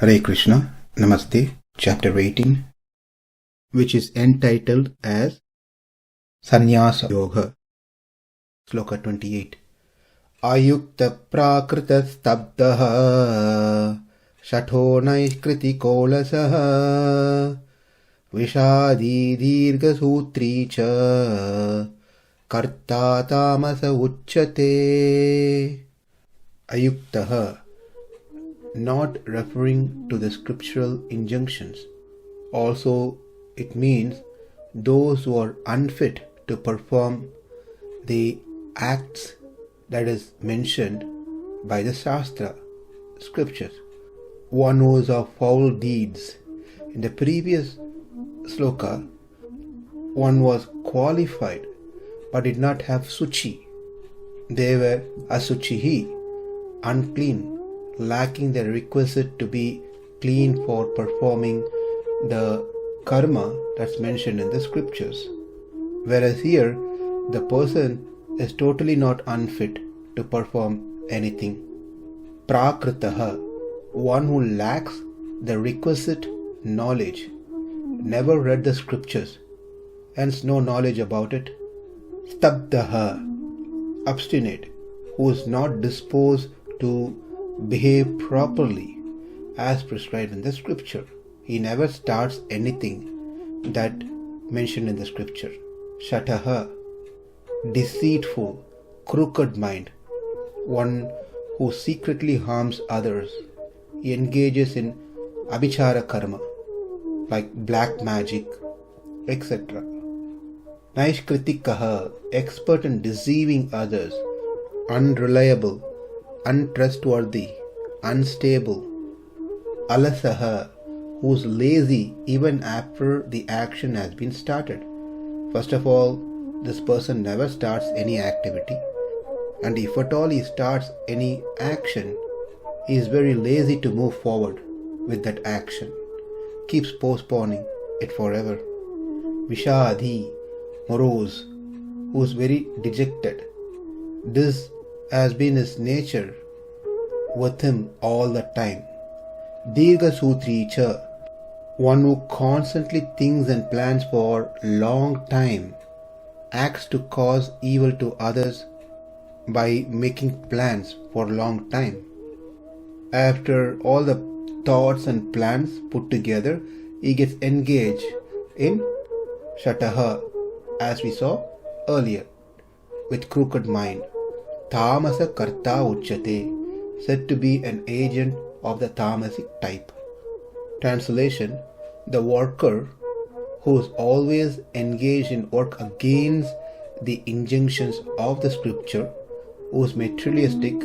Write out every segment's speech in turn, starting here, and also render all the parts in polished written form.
Hare Krishna, Namaste, chapter 18, which is entitled as Sannyasa Yoga. Sloka 28. Ayuktaḥ prākṛtaḥ stabdhaḥ śaṭho naiṣkṛtiko lasaḥ viṣādī dīrgha-sūtrī kartā tāmasa ucyate. Ayuktaḥ, not referring to the scriptural injunctions. Also, it means those who are unfit to perform the acts that is mentioned by the Shastra, scriptures. One who is of foul deeds. In the previous sloka, one was qualified but did not have suchi. They were asuchihi, unclean, lacking the requisite to be clean for performing the karma that's mentioned in the scriptures. Whereas here, the person is totally not unfit to perform anything. Prākṛtaḥ, one who lacks the requisite knowledge, never read the scriptures, hence no knowledge about it. Stabdhaḥ, obstinate, who is not disposed to behave properly as prescribed in the scripture. He never starts anything that mentioned in the scripture. śaṭho, deceitful, crooked mind, one who secretly harms others. He engages in abhichara karma, like black magic, etc. naiṣkṛtiko, expert in deceiving others, unreliable, untrustworthy, unstable. lasaḥ, who's lazy even after the action has been started. First of all, this person never starts any activity, and if at all he starts any action, he is very lazy to move forward with that action, keeps postponing it forever. viṣādī, morose, who is very dejected. This has been his nature with him all the time. dīrgha-sūtrī, one who constantly thinks and plans for long time, acts to cause evil to others by making plans for long time. After all the thoughts and plans put together, he gets engaged in śaṭho, as we saw earlier, with crooked mind. Tāmasa kartā ucyate, said to be an agent of the tāmasic type. Translation: the worker who is always engaged in work against the injunctions of the scripture, who is materialistic,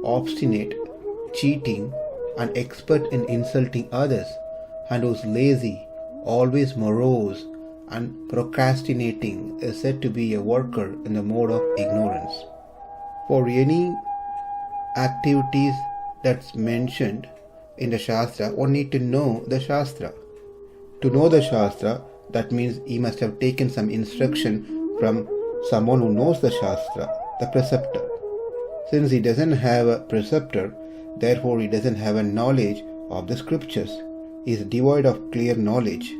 obstinate, cheating, and expert in insulting others, and who is lazy, always morose, and procrastinating, is said to be a worker in the mode of ignorance. For any activities that's mentioned in the Shastra, one need to know the Shastra. To know the Shastra, that means he must have taken some instruction from someone who knows the Shastra, the preceptor. Since he doesn't have a preceptor, therefore he doesn't have a knowledge of the scriptures. He is devoid of clear knowledge,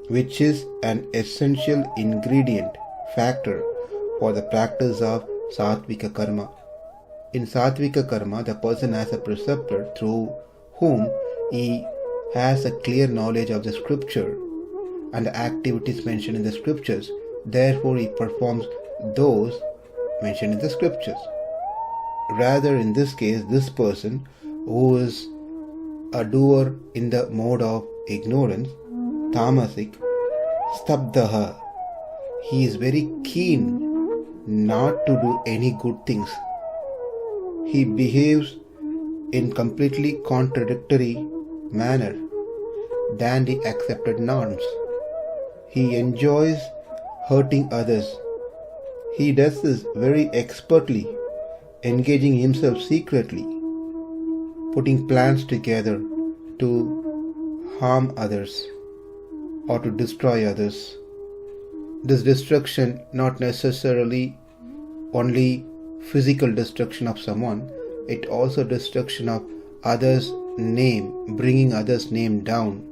which is an essential ingredient, factor for the practice of sattvika karma. In sattvika karma, the person has a preceptor through whom he has a clear knowledge of the scripture and the activities mentioned in the scriptures. Therefore, he performs those mentioned in the scriptures. Rather, in this case, this person who is a doer in the mode of ignorance, tāmasic, stabdhaḥ, he is very keen not to do any good things. He behaves in completely contradictory manner than the accepted norms. He enjoys hurting others. He does this very expertly, engaging himself secretly, putting plans together to harm others or to destroy others. This destruction not necessarily only physical destruction of someone, it also destruction of others' name, bringing others' name down.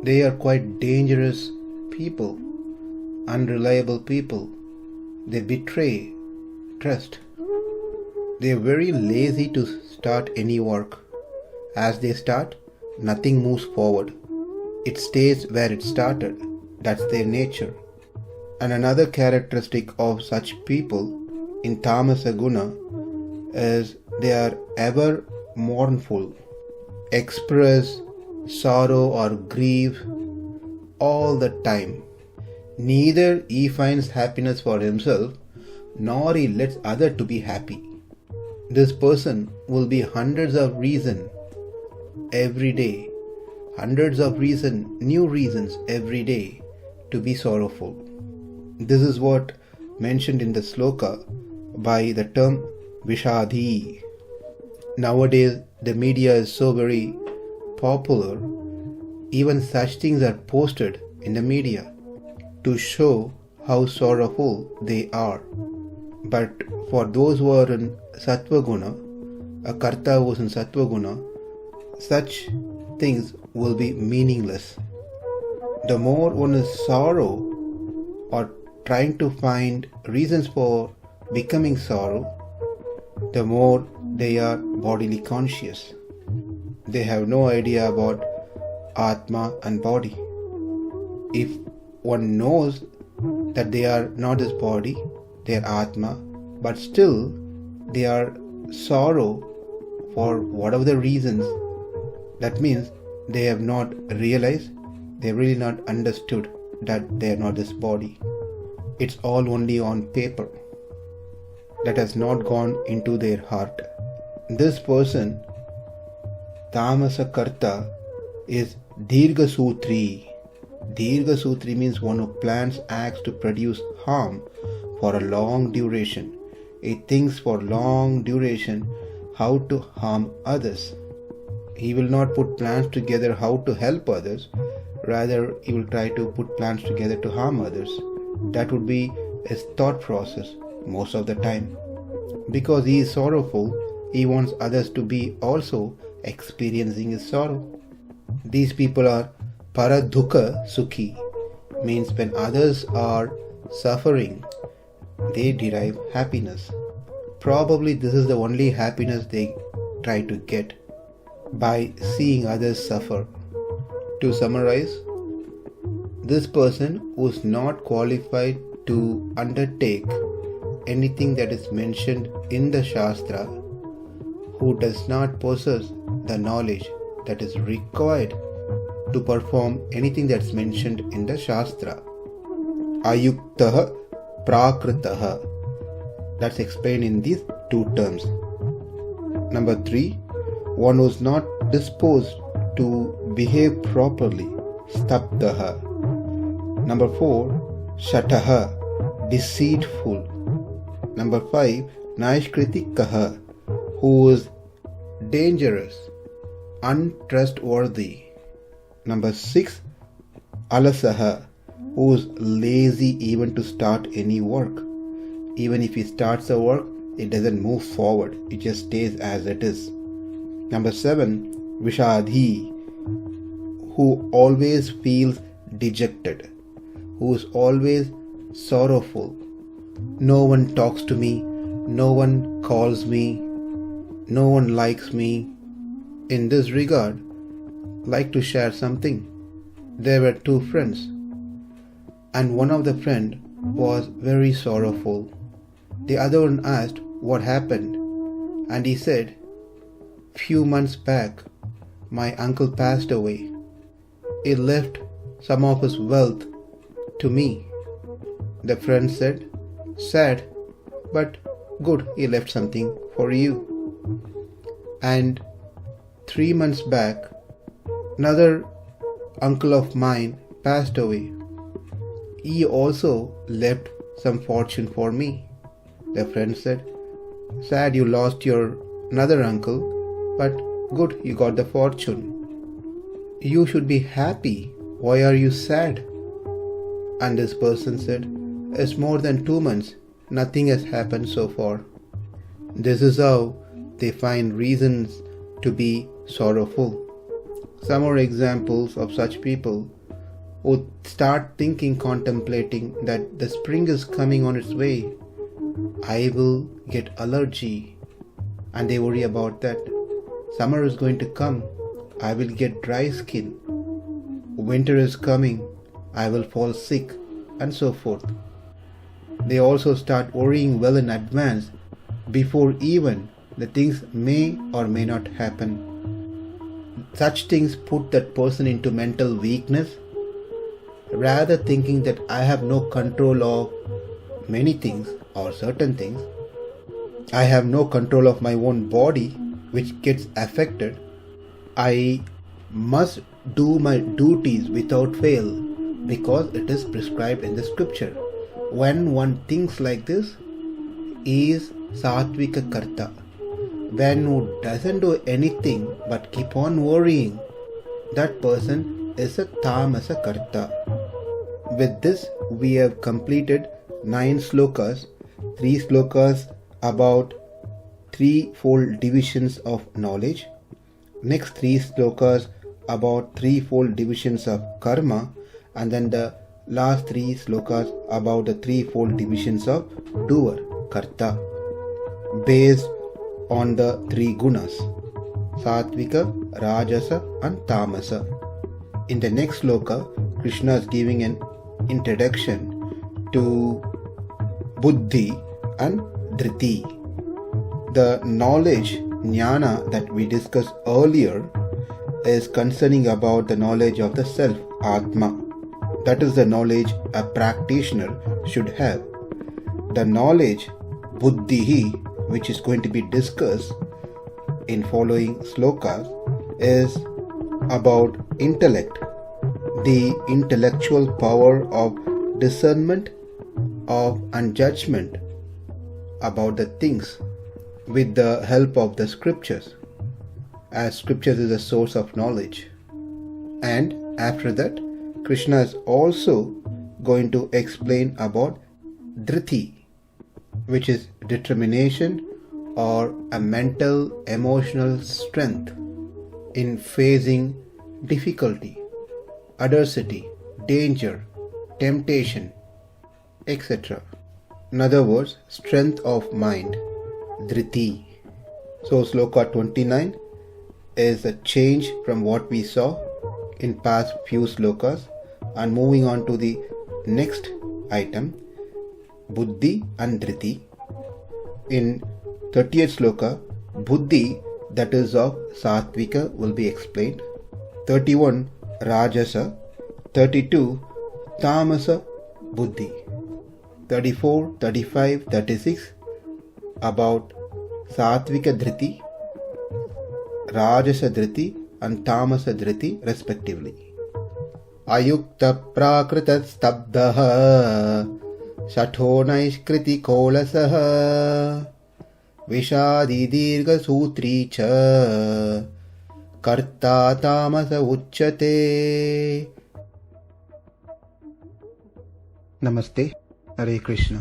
They are quite dangerous people, unreliable people. They betray trust. They are very lazy to start any work. As they start, nothing moves forward. It stays where it started. That's their nature. And another characteristic of such people in tāmasa guna is they are ever mournful, express sorrow or grief all the time. Neither he finds happiness for himself, nor he lets others to be happy. This person will be hundreds of reasons every day, new reasons every day to be sorrowful. This is what mentioned in the Sloka by the term viṣādī. Nowadays, the media is so very popular, even such things are posted in the media to show how sorrowful they are. But for those who are in sattva guna, a kartā who is in sattva guna, such things will be meaningless. The more one is sorrow or trying to find reasons for becoming sorrow, the more they are bodily conscious. They have no idea about Atma and body. If one knows that they are not this body, they are Atma, but still they are sorrow for whatever the reasons, that means they have not realized, they have really not understood that they are not this body. It's all only on paper. That has not gone into their heart. This person, tāmasa kartā, is dīrgha-sūtrī. Dīrgha-sūtrī means one who plans acts to produce harm for a long duration. He thinks for long duration how to harm others. He will not put plans together how to help others. Rather, he will try to put plans together to harm others. That would be his thought process most of the time. Because he is sorrowful, he wants others to be also experiencing his sorrow. These people are dīrgha-sūtrī, means when others are suffering, they derive happiness. Probably this is the only happiness they try to get by seeing others suffer. To summarize, this person who is not qualified to undertake anything that is mentioned in the Shastra, who does not possess the knowledge that is required to perform anything that's mentioned in the Shastra. Ayuktaḥ, prākṛtaḥ. That's explained in these two terms. Number 3, one who is not disposed to behave properly, stabdhaḥ. Number 4, śaṭho, deceitful. Number 5, naiṣkṛtiko, who is dangerous, untrustworthy. Number 6, lasaḥ, who is lazy even to start any work. Even if he starts a work, it doesn't move forward, it just stays as it is. Number 7, viṣādī, who always feels dejected, who is always sorrowful. No one talks to me, no one calls me, no one likes me. In this regard, like to share something. There were 2 friends, and one of the friend was very sorrowful. The other one asked what happened, and he said, "Few months back, my uncle passed away. He left some of his wealth to me." The friend said, "Sad, but good, he left something for you." And 3 months back, another uncle of mine passed away. He also left some fortune for me. The friend said, "Sad you lost your another uncle, but good, you got the fortune. You should be happy. Why are you sad?" And this person said, "It's more than 2 months. Nothing has happened so far." This is how they find reasons to be sorrowful. Some are examples of such people who start thinking, contemplating that the spring is coming on its way. I will get allergy, and they worry about that. Summer is going to come. I will get dry skin. Winter is coming. I will fall sick, and so forth. They also start worrying well in advance before even the things may or may not happen. Such things put that person into mental weakness, rather thinking that I have no control of many things or certain things. I have no control of my own body, which gets affected. I must do my duties without fail because it is prescribed in the scripture. When one thinks like this, is sattvika kartā. When who doesn't do anything but keep on worrying, that person is a tāmasa kartā. With this, we have completed 9 slokas, 3 slokas about threefold divisions of knowledge, next 3 slokas about threefold divisions of karma, and then the last 3 slokas about the threefold divisions of doer, kartā, based on the 3 gunas, sattvika, rajasa and tāmasa. In the next sloka, Krishna is giving an introduction to buddhi and dhriti. The knowledge, jnana, that we discussed earlier is concerning about the knowledge of the self, atma. That is the knowledge a practitioner should have. The knowledge, buddhi, which is going to be discussed in following slokas, is about intellect, the intellectual power of discernment and judgment about the things with the help of the scriptures, as scriptures is a source of knowledge. And after that, Krishna is also going to explain about dhriti, which is determination or a mental emotional strength in facing difficulty, adversity, danger, temptation, etc. In other words, strength of mind, dhriti. So sloka 29 is a change from what we saw in past few slokas, and moving on to the next item, buddhi and dhriti. In 30th sloka, buddhi, that is of sattvika, will be explained. 31, rajasa. 32, tāmasa buddhi. 34, 35, 36, about sattvika dhriti, rajasa dhriti and tāmasa dhriti respectively. Ayuktaḥ prākṛtaḥ stabdhaḥ, śaṭho naiṣkṛtiko lasaḥ, viṣādī dīrgha-sūtrī ca, kartā tāmasa ucyate. Namaste. Hare Krishna.